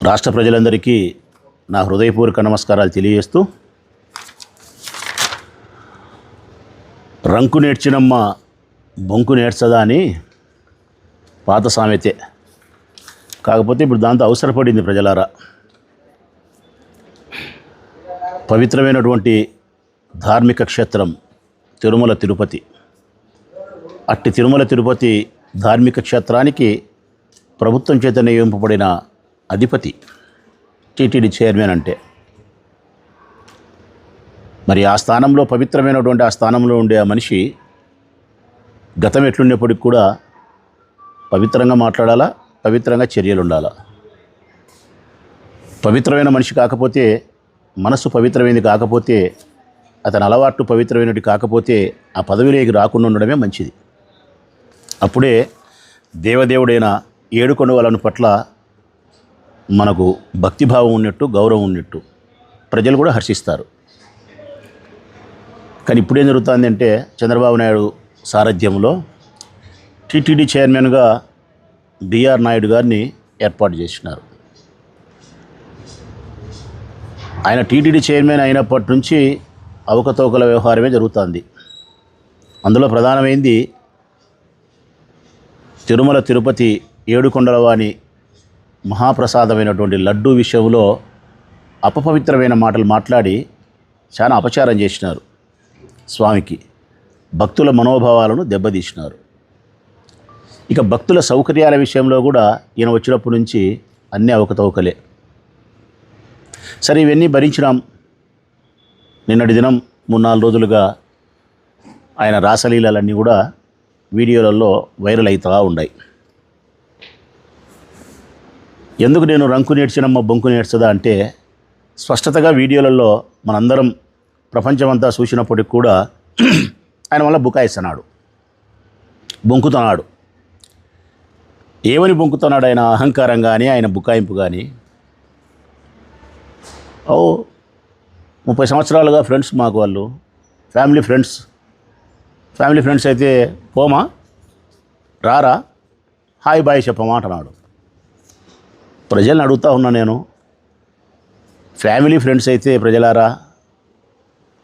రాష్ట్ర ప్రజలందరికీ నా హృదయపూర్వక నమస్కారాలు తెలియజేస్తూ, రంకు నేర్చినమ్మ బొంకు నేర్చదా అని పాత సామెతే. కాకపోతే ఇప్పుడు దాంతో అవసరపడింది ప్రజలారా. పవిత్రమైనటువంటి ధార్మిక క్షేత్రం తిరుమల తిరుపతి. అట్టి తిరుమల తిరుపతి ధార్మిక క్షేత్రానికి ప్రభుత్వం చేత నియమింపబడిన అధిపతి టీటీడీ చైర్మన్ అంటే, మరి ఆ స్థానంలో పవిత్రమైనటువంటి ఆ స్థానంలో ఉండే ఆ మనిషి గతం ఎట్లున్నప్పటికి కూడా పవిత్రంగా మాట్లాడాలా, పవిత్రంగా చర్యలు ఉండాలా. పవిత్రమైన మనిషి కాకపోతే, మనసు పవిత్రమైనది కాకపోతే, అతని అలవాట్లు పవిత్రమైనది కాకపోతే ఆ పదవిలోకి రాకుండా ఉండడమే మంచిది. అప్పుడే దేవదేవుడైన ఏడుకొండవాళ్ళని పట్ల మనకు భక్తిభావం ఉన్నట్టు, గౌరవం ఉన్నట్టు, ప్రజలు కూడా హర్షిస్తారు. కానీ ఇప్పుడేం జరుగుతుంది అంటే, చంద్రబాబు నాయుడు సారథ్యంలో టీటీడీ చైర్మన్గా బిఆర్ నాయుడు గారిని ఏర్పాటు చేసినారు. ఆయన టీటీడీ చైర్మన్ అయినప్పటి నుంచి అవకతవకల వ్యవహారమే జరుగుతుంది. అందులో ప్రధానమైంది తిరుమల తిరుపతి ఏడుకొండలవాని మహాప్రసాదమైనటువంటి లడ్డూ విషయంలో అపపవిత్రమైన మాటలు మాట్లాడి చాలా అపచారం చేసినారు. స్వామికి భక్తుల మనోభావాలను దెబ్బతీసినారు. ఇక భక్తుల సౌకర్యాల విషయంలో కూడా ఈయన వచ్చినప్పటి నుంచి అన్నీ అవకతవకలే. సరే, ఇవన్నీ భరించినాం. నిన్నటి దినం 3-4 రోజులుగా ఆయన రాసలీలలన్నీ కూడా వీడియోలలో వైరల్ అవుతూ ఉన్నాయి. ఎందుకు నేను రంకు నేర్చినమ్మ బొంకు నేర్చదా అంటే, స్పష్టతగా వీడియోలలో మనందరం ప్రపంచమంతా చూసినప్పటికి కూడా ఆయన వల్ల బుకాయిస్తున్నాడు, బొంకుతున్నాడు. ఏమని బొంకుతున్నాడు? ఆయన అహంకారం కానీ, ఆయన బుకాయింపు కానీ. 30 సంవత్సరాలుగా ఫ్రెండ్స్ మాకు, వాళ్ళు ఫ్యామిలీ ఫ్రెండ్స్ అయితే పోమా, రారా, హాయ్ బాయ్ చెప్పమా అంటున్నాడు. ప్రజల్ని అడుగుతూ ఉన్నా నేను, ఫ్యామిలీ ఫ్రెండ్స్ అయితే ప్రజలారా,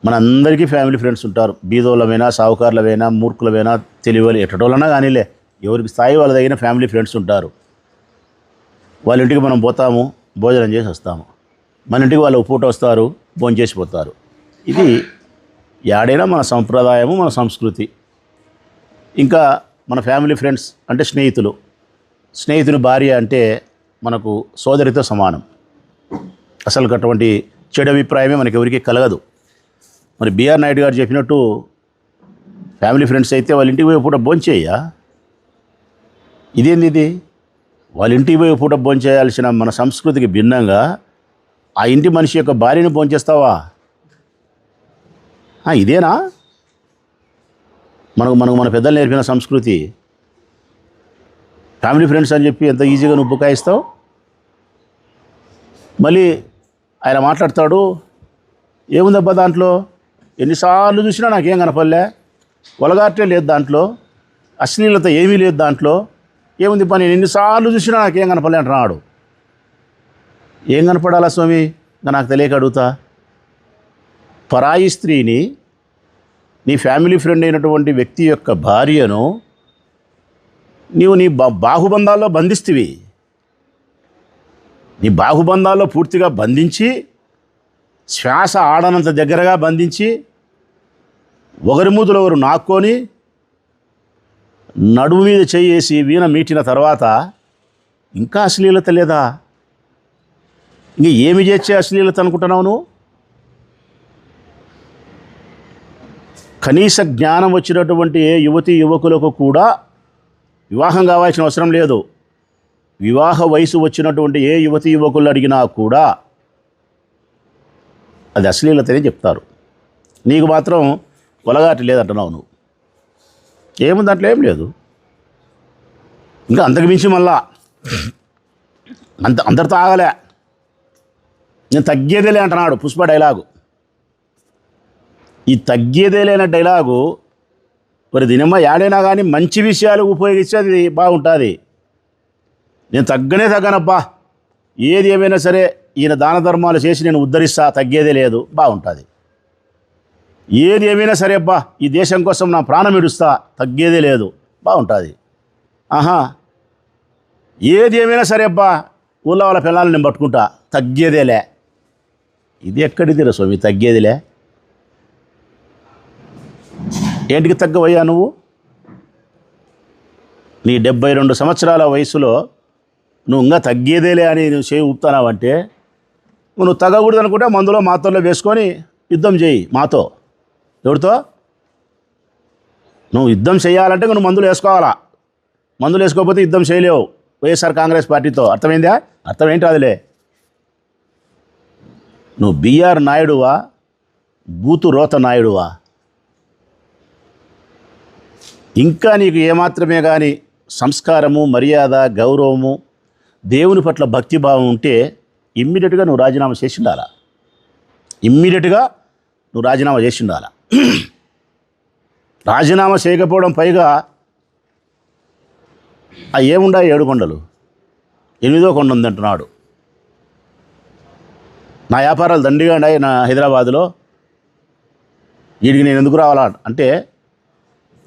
మనందరికీ ఫ్యామిలీ ఫ్రెండ్స్ ఉంటారు. బీదోళ్ళమైనా, సావుకారులమైనా, మూర్ఖులమైనా, తెలియవాలి, ఎట్టటోళ్ళన్నా కానీలే, ఎవరికి స్థాయి వాళ్ళ దగ్గర ఫ్యామిలీ ఫ్రెండ్స్ ఉంటారు. వాళ్ళ ఇంటికి మనం పోతాము, భోజనం చేసి వస్తాము. మన ఇంటికి వాళ్ళు పూట వస్తారు, భోజనం చేసిపోతారు. ఇది యాడైనా మన సంప్రదాయము, మన సంస్కృతి. ఇంకా మన ఫ్యామిలీ ఫ్రెండ్స్ అంటే స్నేహితుని భార్య అంటే మనకు సోదరితో సమానం. అసలు అటువంటి చెడు అభిప్రాయమే మనకి ఎవరికి కలగదు. మరి బిఆర్ నాయుడు గారు చెప్పినట్టు ఫ్యామిలీ ఫ్రెండ్స్ అయితే వాళ్ళ ఇంటికి పోయి పూట భోంచేయ్యా. ఇదేంది ఇది? వాళ్ళ ఇంటికి పోయి పూట భోంచేయాల్సిన మన సంస్కృతికి భిన్నంగా ఆ ఇంటి మనిషి యొక్క భార్యను భోంచేస్తావా? ఇదేనా మన పెద్దలు నేర్పిన సంస్కృతి? ఫ్యామిలీ ఫ్రెండ్స్ అని చెప్పి ఎంత ఈజీగా నువ్వు బుకాయిస్తావు. మళ్ళీ ఆయన మాట్లాడతాడు, ఏముందబ్బా దాంట్లో, ఎన్నిసార్లు చూసినా నాకేం కనపడలే, ఒలగాటే లేదు దాంట్లో, అశ్లీలత ఏమీ లేదు దాంట్లో, ఏముంది పని, నేను ఎన్నిసార్లు చూసినా నాకేం కనపడలే అంటున్నాడు. ఏం కనపడాలా స్వామి? నాకు తెలియక అడుగుతా. పరాయి స్త్రీని, నీ ఫ్యామిలీ ఫ్రెండ్ అయినటువంటి వ్యక్తి యొక్క భార్యను నీవు నీ బాహుబంధాల్లో బంధిస్తీవి. నీ బాహుబంధాల్లో పూర్తిగా బంధించి, శ్వాస ఆడనంత దగ్గరగా బంధించి, ఒకరి మూతులు ఒకరు నాక్కొని, నడుము మీద చేయేసి వీణ మీటిన తర్వాత ఇంకా అశ్లీలత లేదా? ఇంక ఏమి చేసే అశ్లీలత అనుకుంటున్నావు నువ్వు? కనీస జ్ఞానం వచ్చినటువంటి ఏ యువతీ యువకులకు కూడా వివాహం కావాల్సిన అవసరం లేదు. వివాహ వయసు వచ్చినటువంటి ఏ యువతీ యువకులు అడిగినా కూడా అది అశ్లీలతనే చెప్తారు. నీకు మాత్రం ఒలగాటి లేదంటున్నావు నువ్వు. ఏముంది దాంట్లో? ఏం లేదు. ఇంకా అంతకు మించి మళ్ళా అందరితో ఆగలే, నేను తగ్గేదేలే అంటున్నాడు. పుష్ప డైలాగు. ఈ తగ్గేదేలేన డైలాగు మరి దినమ్మ యాడైనా కానీ మంచి విషయాలు ఉపయోగిస్తే అది బాగుంటుంది. నేను తగ్గనబ్బా, ఏది ఏమైనా సరే ఈయన దాన ధర్మాలు చేసి నేను ఉద్ధరిస్తా, తగ్గేదే లేదు, బాగుంటుంది. ఏది ఏమైనా సరే అబ్బా ఈ దేశం కోసం నా ప్రాణం ఇడుస్తా, తగ్గేదే లేదు, బాగుంటుంది. ఆహా, ఏది ఏమైనా సరే అబ్బా ఊళ్ళో వాళ్ళ పిల్లల్ని నేను పట్టుకుంటా, తగ్గేదేలే. ఇది ఎక్కడిది రా స్వామి తగ్గేదిలే? ఏంటికి తగ్గవయ్యా నువ్వు? నీ 72 సంవత్సరాల వయసులో నువ్వు ఇంకా తగ్గేదేలే అని నువ్వు చేయి ఊపుతున్నావంటే నువ్వు తగ్గకూడదు అనుకుంటే మందులో మాతల్లో వేసుకొని యుద్ధం చేయి మాతో. ఎవరితో? నువ్వు యుద్ధం చేయాలంటే నువ్వు మందులు వేసుకోవాలా. మందులు వేసుకోకపోతే యుద్ధం చేయలేవు వైఎస్ఆర్ కాంగ్రెస్ పార్టీతో. అర్థమైందా? అర్థం ఏంటి అదిలే. నువ్వు బిఆర్ నాయుడువా, బూతు రోత నాయుడువా? ఇంకా నీకు ఏమాత్రమే కానీ సంస్కారము, మర్యాద, గౌరవము, దేవుని పట్ల భక్తిభావం ఉంటే ఇమ్మీడియట్గా నువ్వు రాజీనామా చేసి ఉండాలా. ఇమ్మీడియట్గా నువ్వు రాజీనామా చేసి ఉండాలా. రాజీనామా చేయకపోవడం పైగా ఏముండా 7 కొండలు 8వ కొండ ఉంది అంటున్నాడు. నా వ్యాపారాలు దండిగా ఉన్నాయి నా హైదరాబాదులో, వీడికి నేను ఎందుకు రావాలా అంటే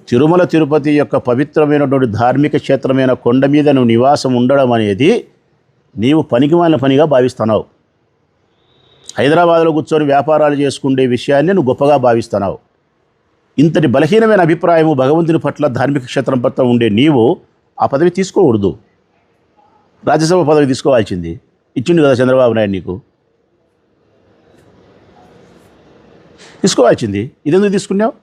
తిరుమల తిరుపతి యొక్క పవిత్రమైనటువంటి ధార్మిక క్షేత్రమైన కొండ మీద నువ్వు నివాసం ఉండడం అనేది నీవు పనికిమాలిన పనిగా భావిస్తున్నావు. హైదరాబాద్లో కూర్చొని వ్యాపారాలు చేసుకునే విషయాన్ని నువ్వు గొప్పగా భావిస్తున్నావు. ఇంతటి బలహీనమైన అభిప్రాయము భగవంతుని పట్ల, ధార్మిక క్షేత్రం పట్ల ఉండే నీవు ఆ పదవి తీసుకోకూడదు. రాజ్యసభ పదవి తీసుకోవాల్సింది. ఇచ్చిండు కదా చంద్రబాబు నాయుడు నీకు, తీసుకోవాల్సింది. ఇదెందుకు తీసుకున్నావు?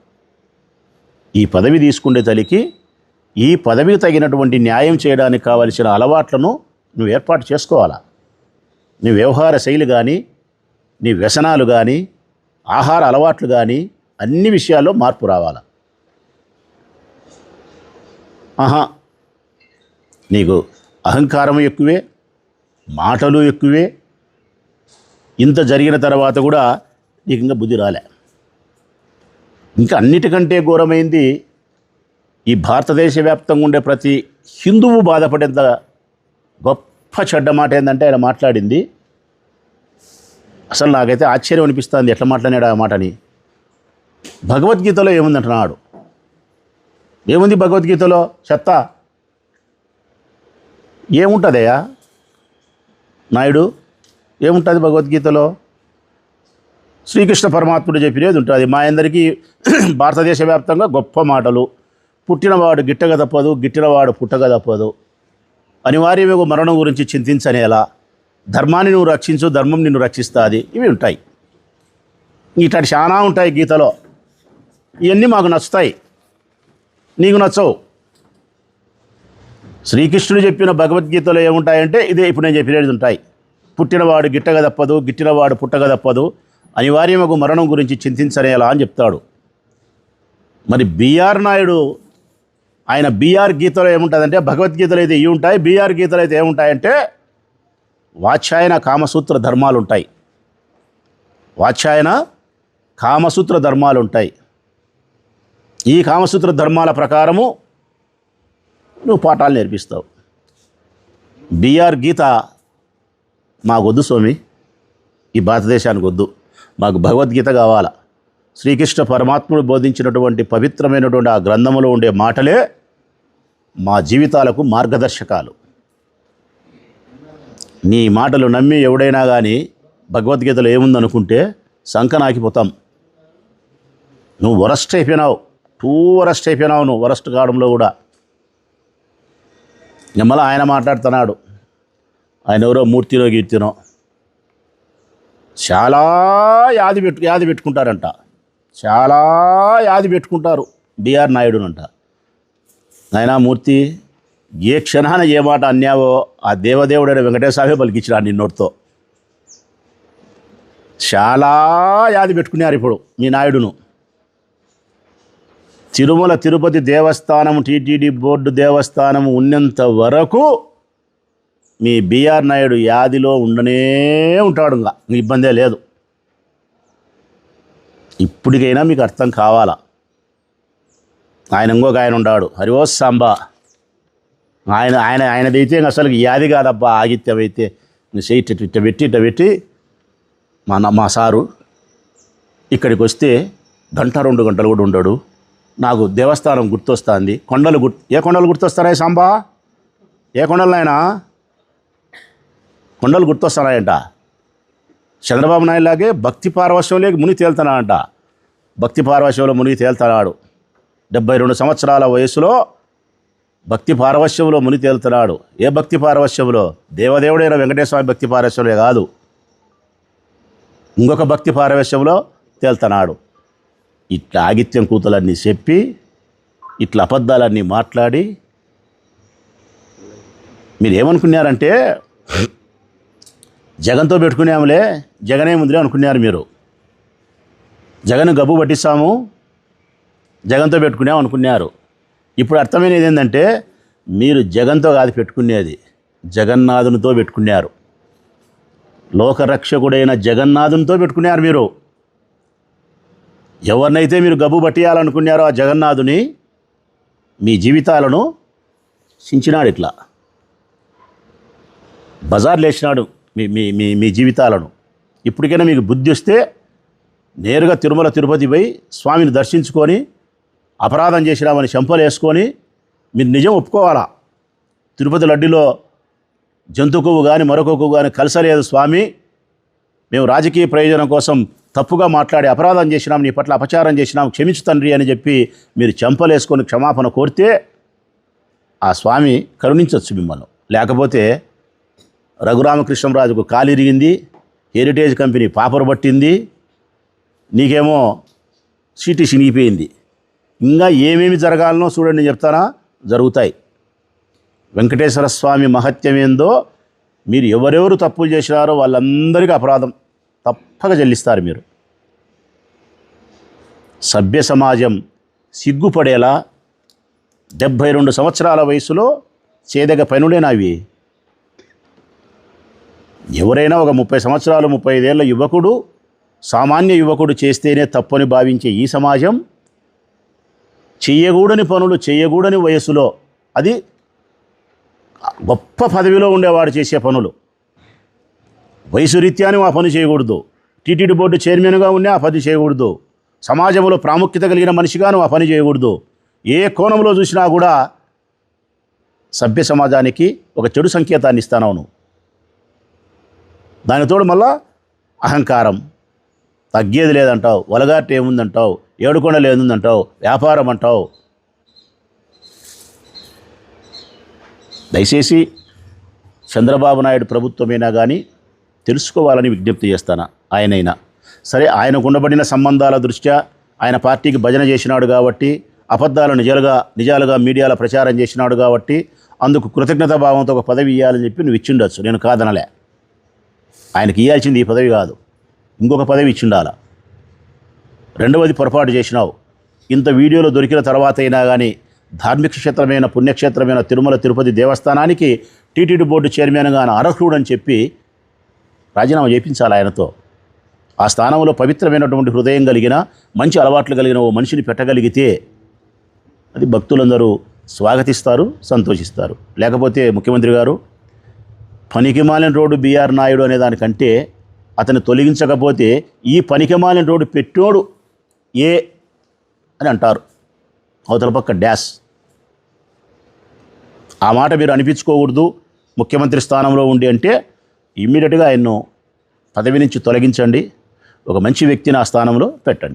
ఈ పదవి తీసుకునే తల్లికి ఈ పదవికి తగినటువంటి న్యాయం చేయడానికి కావలసిన అలవాట్లను నువ్వు ఏర్పాటు చేసుకోవాలా. నీ వ్యవహార శైలి కానీ, నీ వ్యసనాలు కానీ, ఆహార అలవాట్లు కానీ అన్ని విషయాల్లో మార్పు రావాలా. ఆహా, నీకు అహంకారం ఎక్కువే, మాటలు ఎక్కువే. ఇంత జరిగిన తర్వాత కూడా నీకు ఇంకా బుద్ధి రాలే. ఇంకా అన్నిటికంటే ఘోరమైంది ఈ భారతదేశ వ్యాప్తంగా ఉండే ప్రతి హిందువు బాధపడేంత గొప్ప చెడ్డ మాట ఏంటంటే ఆయన మాట్లాడింది. అసలు నాకైతే ఆశ్చర్యం అనిపిస్తుంది ఎట్లా మాట్లాడాడు ఆ మాటని. భగవద్గీతలో ఏముందంటున్నాడు? ఏముంది భగవద్గీతలో? చెత్త. ఏముంటుందయ్యా నాయుడు? ఏముంటుంది భగవద్గీతలో? శ్రీకృష్ణ పరమాత్ముడు చెప్పినది ఉంటుంది. మా అందరికీ భారతదేశ వ్యాప్తంగా గొప్ప మాటలు. పుట్టినవాడు గిట్టక తప్పదు, గిట్టినవాడు పుట్టక తప్పదు, అనివార్యమే మరణం గురించి చింతించనేలా, ధర్మాన్ని నువ్వు రక్షించు, ధర్మం నిన్ను రక్షిస్తుంది. ఇవి ఉంటాయి. ఇట్లాంటి చాలా ఉంటాయి గీతలో. ఇవన్నీ మాకు నచ్చుతాయి, నీకు నచ్చవు. శ్రీకృష్ణుడు చెప్పిన భగవద్గీతలో ఏముంటాయంటే ఇదే ఇప్పుడు నేను చెప్పినది ఉంటాయి. పుట్టినవాడు గిట్టక తప్పదు, గిట్టినవాడు పుట్టక తప్పదు, అనివార్యమగు మరణం గురించి చింతించనేలా అని చెప్తాడు. మరి బిఆర్ నాయుడు ఆయన బిఆర్ గీతలో ఏముంటుందంటే, భగవద్గీతలో అయితే ఇవి ఉంటాయి, బిఆర్ గీతలో అయితే ఏముంటాయంటే వాచ్యాయన కామసూత్ర ధర్మాలు ఉంటాయి. వాచ్యాయన కామసూత్ర ధర్మాలు ఉంటాయి. ఈ కామసూత్ర ధర్మాల ప్రకారము నువ్వు పాఠాలు నేర్పిస్తావు. బిఆర్ గీత మాకొద్దు స్వామి, ఈ భారతదేశానికి వద్దు. మాకు భగవద్గీత కావాలా. శ్రీకృష్ణ పరమాత్ముడు బోధించినటువంటి పవిత్రమైనటువంటి ఆ గ్రంథంలో ఉండే మాటలే మా జీవితాలకు మార్గదర్శకాలు. నీ మాటలు నమ్మి ఎవడైనా కానీ భగవద్గీతలో ఏముందనుకుంటే సంకనాకిపోతాం. నువ్వు వరస్ట్ అయిపోయినావు, వరస్ట్ అయిపోయినావు. నువ్వు వరస్ట్ కావడంలో కూడా మళ్ళీ ఆయన మాట్లాడుతున్నాడు. ఆయన ఎవరో మూర్తినో కీర్తినో చాలా యాది పెట్టుకుంటారంట, చాలా యాది పెట్టుకుంటారు బిఆర్ నాయుడునంట. నాయనా మూర్తి, ఏ క్షణాన ఏ మాట అన్యావో ఆ దేవదేవుడైన వెంకటేశ్వరే పలికించినాడు నిన్నోటితో. చాలా యాది పెట్టుకున్నారు ఇప్పుడు మీ నాయుడును. తిరుమల తిరుపతి దేవస్థానం, టీటీడీ బోర్డు దేవస్థానం ఉన్నంత వరకు మీ బిఆర్ నాయుడు యాదిలో ఉండనే ఉంటాడు. ఇంకా ఇబ్బందే లేదు. ఇప్పటికైనా మీకు అర్థం కావాలా. ఆయన ఇంకొక ఆయన ఉన్నాడు, హరివో సాంబా. ఆయనదైతే అసలు యాది కాదబ్బా, ఆగిత్యం అయితే చేయి ఇట్ట పెట్టి మా సారు ఇక్కడికి వస్తే గంట 2 గంటలు కూడా ఉండడు. నాకు దేవస్థానం గుర్తొస్తుంది, ఏ కొండలు గుర్తొస్తున్నాయి సాంబా? ఏ కొండలు నాయనా? కొండలు గుర్తొస్తున్నాయంట. చంద్రబాబు నాయుడు లాగే భక్తి పారవశ్యంలోకి మునిగి తేలుతున్నాడంట. భక్తి పారవశ్యంలో మునిగి తేలుతున్నాడు. 72 సంవత్సరాల వయసులో భక్తి పారవశ్యంలో మునిగి తేలుతున్నాడు. ఏ భక్తి పారవశ్యంలో? దేవదేవుడైన వెంకటేశ్వర స్వామి భక్తి పారవశ్యంలో కాదు, ఇంకొక భక్తి పారవశ్యంలో తేలుతున్నాడు. ఇట్లా ఆగిత్యం కూతలన్నీ చెప్పి, ఇట్లా అబద్ధాలన్నీ మాట్లాడి, మీరు ఏమనుకున్నారంటే జగన్తో పెట్టుకున్నాములే, జగనే ముందులే అనుకున్నారు మీరు. జగన్ గబ్బు పట్టిస్తాము, జగన్తో పెట్టుకున్నాము అనుకున్నారు. ఇప్పుడు అర్థమైనది ఏంటంటే మీరు జగన్తో కాదు పెట్టుకునేది, జగన్నాథునితో పెట్టుకున్నారు. లోకరక్షకుడైన జగన్నాథునితో పెట్టుకున్నారు మీరు. ఎవరినైతే మీరు గబ్బు పట్టియాలనుకున్నారో ఆ జగన్నాథుని మీ జీవితాలను చించినాడు, ఇట్లా బజార్లు వేసినాడు మీ మీ మీ మీ జీవితాలను. ఇప్పటికైనా మీకు బుద్ధి వస్తే నేరుగా తిరుమల తిరుపతి పోయి స్వామిని దర్శించుకొని, అపరాధం చేసినామని చెంపలు వేసుకొని మీరు నిజం ఒప్పుకోవాలా. తిరుపతి లడ్డీలో జంతు కొవ్వు కానీ మరొక కొవ్వు కానీ కలిసలేదు స్వామి, మేము రాజకీయ ప్రయోజనం కోసం తప్పుగా మాట్లాడి అపరాధం చేసినాం, నీ పట్ల అపచారం చేసినాం, క్షమించు తండ్రి అని చెప్పి మీరు చెంపలు వేసుకొని క్షమాపణ కోరితే ఆ స్వామి కరుణించవచ్చు మిమ్మల్ని. లేకపోతే రఘురామకృష్ణరాజుకు కాలిరిగింది, హెరిటేజ్ కంపెనీ పాపరు పట్టింది, నీకేమో సీటు చినిగిపోయింది. ఇంకా ఏమేమి జరగాలనో చూడండి, నేను చెప్తానా, జరుగుతాయి. వెంకటేశ్వర స్వామి మహత్యం ఏందో, మీరు ఎవరెవరు తప్పులు చేసినారో వాళ్ళందరికీ అపరాధం తప్పక చెల్లిస్తారు మీరు. సభ్య సమాజం సిగ్గుపడేలా 72 సంవత్సరాల వయసులో చేదగ పనులేనావి. ఎవరైనా ఒక 30 సంవత్సరాలు 35 ఏళ్ళ యువకుడు, సామాన్య యువకుడు చేస్తేనే తప్పని భావించే ఈ సమాజం చేయకూడని పనులు చేయకూడని వయసులో, అది గొప్ప పదవిలో ఉండేవాడు చేసే పనులు, వయసు రీత్యాని ఆ పని చేయకూడదు. టీటీడీ బోర్డు చైర్మన్గా ఉండే ఆ పని చేయకూడదు. సమాజంలో ప్రాముఖ్యత కలిగిన మనిషిగాను ఆ పని చేయకూడదు. ఏ కోణంలో చూసినా కూడా సభ్య సమాజానికి ఒక చెడు సంకేతాన్ని ఇస్తాను. దానితోడు మళ్ళా అహంకారం, తగ్గేది లేదంటావు, వలగాట ఏముందంటావు, ఏడుకొండలు ఏముందంటావు, వ్యాపారం అంటావు. దయచేసి చంద్రబాబు నాయుడు ప్రభుత్వమైనా కానీ తెలుసుకోవాలని విజ్ఞప్తి చేస్తాను. ఆయనైనా సరే, ఆయనకు ఉండబడిన సంబంధాల దృష్ట్యా ఆయన పార్టీకి భజన చేసినాడు కాబట్టి, అబద్ధాలు నిజాలుగా మీడియాలో ప్రచారం చేసినాడు కాబట్టి అందుకు కృతజ్ఞతా భావంతో ఒక పదవి ఇవ్వాలని చెప్పి నువ్వు ఇచ్చిండొచ్చు, నేను కాదనలే. ఆయనకి ఇవ్వాల్సింది ఈ పదవి కాదు, ఇంకొక పదవి ఇచ్చిండాల. రెండవది పొరపాటు చేసినావు. ఇంత వీడియోలో దొరికిన తర్వాత అయినా కానీ ధార్మిక క్షేత్రమైన పుణ్యక్షేత్రమైన తిరుమల తిరుపతి దేవస్థానానికి టీటీడీ బోర్డు చైర్మన్గా అర్హుడు అని చెప్పి రాజీనామా చేయించాలి ఆయనతో. ఆ స్థానంలో పవిత్రమైనటువంటి హృదయం కలిగిన, మంచి అలవాట్లు కలిగిన ఓ మనిషిని పెట్టగలిగితే అది భక్తులందరూ స్వాగతిస్తారు, సంతోషిస్తారు. లేకపోతే ముఖ్యమంత్రి గారు పనికిమాలిన రోడ్డు బిఆర్ నాయుడు అనే దానికంటే అతన్ని తొలగించకపోతే ఈ పనికిమాలిన రోడ్డు పెట్టోడు ఏ అని అంటారు, అవతల పక్క డ్యాష్. ఆ మాట మీరు అనిపించుకోకూడదు. ముఖ్యమంత్రి స్థానంలో ఉండి అంటే ఇమ్మీడియట్గా ఆయన్ను పదవి నుంచి తొలగించండి, ఒక మంచి వ్యక్తిని ఆ స్థానంలో పెట్టండి.